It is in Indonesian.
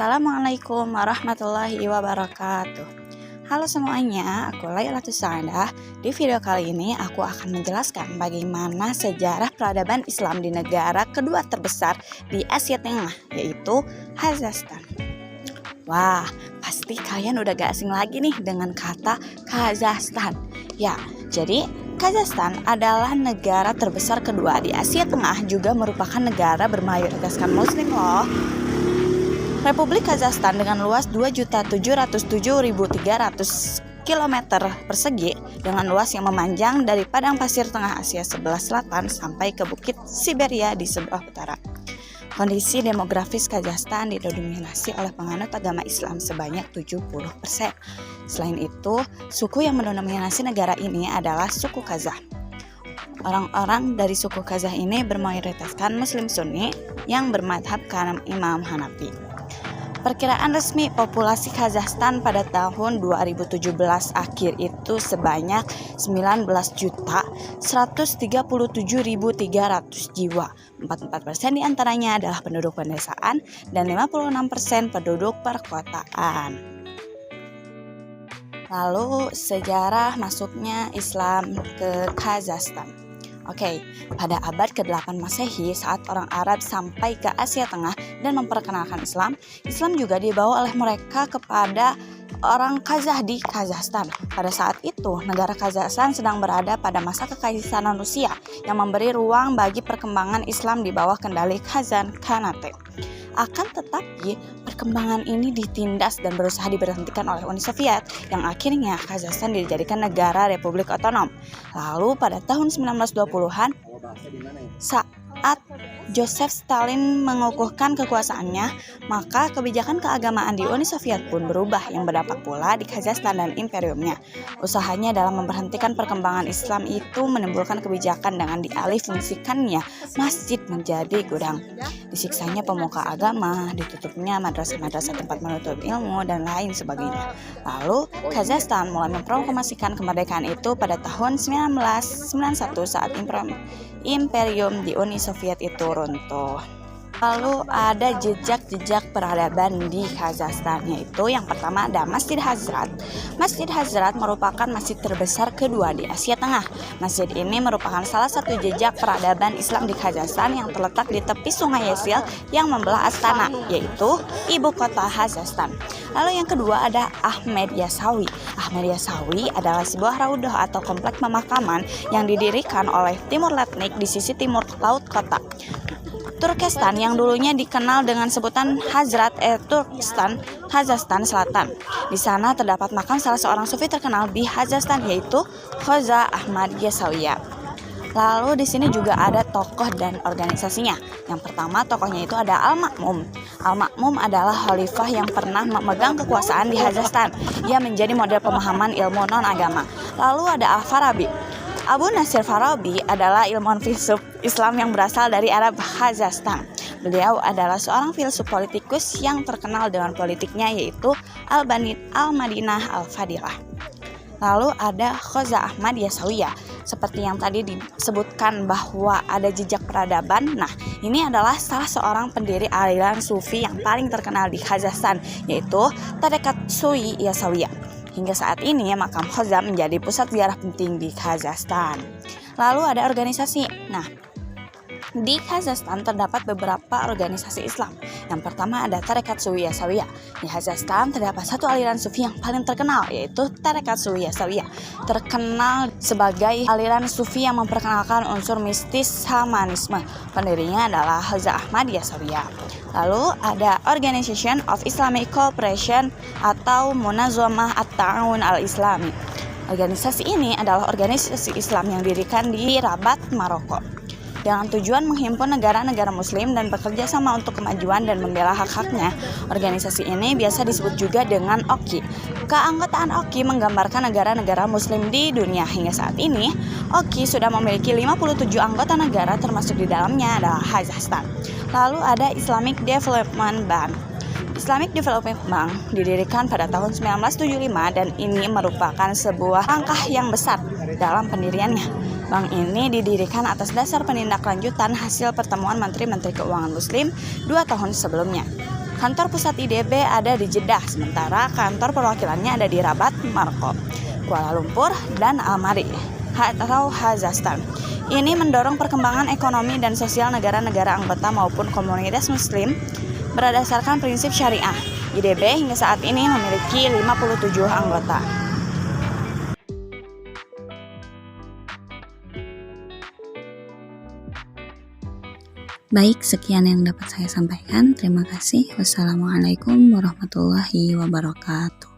Assalamualaikum warahmatullahi wabarakatuh. Halo semuanya, aku Lailatus Sa'adah. Di video kali ini aku akan menjelaskan bagaimana sejarah peradaban Islam di negara kedua terbesar di Asia Tengah, yaitu Kazakhstan. Wah, pasti kalian udah gak asing lagi nih dengan kata Kazakhstan. Ya, jadi Kazakhstan adalah negara terbesar kedua di Asia Tengah, juga merupakan negara bermayoritaskan muslim loh. Republik Kazakhstan dengan luas 2.707.300 km persegi dengan luas yang memanjang dari padang pasir tengah Asia sebelah selatan sampai ke bukit Siberia di sebelah utara. Kondisi demografis Kazakhstan didominasi oleh penganut agama Islam sebanyak 70%. Selain itu, suku yang mendominasi negara ini adalah suku Kazakh. Orang-orang dari suku Kazakh ini bermayoritaskan Muslim Sunni yang bermadhab kanan Imam Hanafi. Perkiraan resmi populasi Kazakhstan pada tahun 2017 akhir itu sebanyak 19.137.300 jiwa. 44% diantaranya adalah penduduk pedesaan dan 56% penduduk perkotaan. Lalu sejarah masuknya Islam ke Kazakhstan. Oke, pada abad ke-8 Masehi saat orang Arab sampai ke Asia Tengah dan memperkenalkan Islam, Islam juga dibawa oleh mereka kepada orang Kazakh di Kazakhstan. Pada saat itu, negara Kazakhstan sedang berada pada masa kekaisaran Rusia yang memberi ruang bagi perkembangan Islam di bawah kendali Kazan Khanate. Akan tetapi, perkembangan ini ditindas dan berusaha diberhentikan oleh Uni Soviet yang akhirnya Kazakhstan dijadikan negara republik otonom. Lalu pada tahun 1920-an, saat Joseph Stalin mengukuhkan kekuasaannya, maka kebijakan keagamaan di Uni Soviet pun berubah yang berdampak pula di Kazakhstan dan imperiumnya. Usahanya dalam memberhentikan perkembangan Islam itu menimbulkan kebijakan dengan dialihfungsikannya masjid menjadi gudang. Disiksanya pemuka agama, ditutupnya madrasah-madrasah tempat menuntut ilmu, dan lain sebagainya. Lalu, Kazakhstan mulai memproklamasikan kemerdekaan itu pada tahun 1991 saat imperium di Uni Soviet itu runtuh. Lalu ada jejak-jejak peradaban di Kazakhstan, yaitu yang pertama ada Masjid Hazrat. Masjid Hazrat merupakan masjid terbesar kedua di Asia Tengah. Masjid ini merupakan salah satu jejak peradaban Islam di Kazakhstan yang terletak di tepi Sungai Yesil yang membelah Astana, yaitu ibu kota Kazakhstan. Lalu yang kedua ada Ahmed Yasawi. Ahmed Yasawi adalah sebuah raudhah atau kompleks pemakaman yang didirikan oleh Timur Letnik di sisi timur laut kota Turkestan yang dulunya dikenal dengan sebutan Hazrat Turkestan, Kazakhstan Selatan. Di sana terdapat makam salah seorang sufi terkenal di Kazakhstan, yaitu Khaja Ahmad Yasawiya. Lalu di sini juga ada tokoh dan organisasinya. Yang pertama tokohnya itu ada Al-Ma'mun. Al-Ma'mun adalah khalifah yang pernah memegang kekuasaan di Kazakhstan. Ia menjadi model pemahaman ilmu non-agama. Lalu ada Al-Farabi. Abu Nasir Farabi adalah ilmuwan filsuf Islam yang berasal dari Arab Kazakhstan. Beliau adalah seorang filsuf politikus yang terkenal dengan politiknya, yaitu Al-Madinah Al-Fadilah. Lalu ada Khaja Ahmad Yasawiya. Seperti yang tadi disebutkan bahwa ada jejak peradaban. Nah, ini adalah salah seorang pendiri aliran sufi yang paling terkenal di Kazakhstan, yaitu Tarekat Sui Yasawiya. Hingga saat ini makam Khaja menjadi pusat ziarah penting di Kazakhstan. Lalu ada organisasi. Nah, di Kazakhstan terdapat beberapa organisasi Islam. Yang pertama ada Tarekat Sui Yasawiya. Di Kazakhstan terdapat satu aliran sufi yang paling terkenal, yaitu Tarekat Sui Yasawiya. Terkenal sebagai aliran sufi yang memperkenalkan unsur mistis Shamanisme. Pendirinya adalah Khaja Ahmad Yasawiya. Lalu ada Organization of Islamic Cooperation atau Munazamah At-Ta'awun Al-Islami. Organisasi ini adalah organisasi Islam yang didirikan di Rabat, Maroko, dengan tujuan menghimpun negara-negara muslim dan bekerja sama untuk kemajuan dan membela hak-haknya. Organisasi ini biasa disebut juga dengan OKI. Keanggotaan OKI menggambarkan negara-negara muslim di dunia. Hingga saat ini, OKI sudah memiliki 57 anggota negara, termasuk di dalamnya adalah Kazakhstan. Lalu ada Islamic Development Bank. Islamic Development Bank didirikan pada tahun 1975 dan ini merupakan sebuah langkah yang besar dalam pendiriannya. Bank ini didirikan atas dasar penindaklanjutan hasil pertemuan Menteri-Menteri Keuangan Muslim 2 tahun sebelumnya. Kantor pusat IDB ada di Jeddah, sementara kantor perwakilannya ada di Rabat, Maroko, Kuala Lumpur, dan Almaty atau Kazakhstan. Ini mendorong perkembangan ekonomi dan sosial negara-negara anggota maupun komunitas muslim berdasarkan prinsip syariah. IDB hingga saat ini memiliki 57 anggota. Baik, sekian yang dapat saya sampaikan. Terima kasih. Wassalamualaikum warahmatullahi wabarakatuh.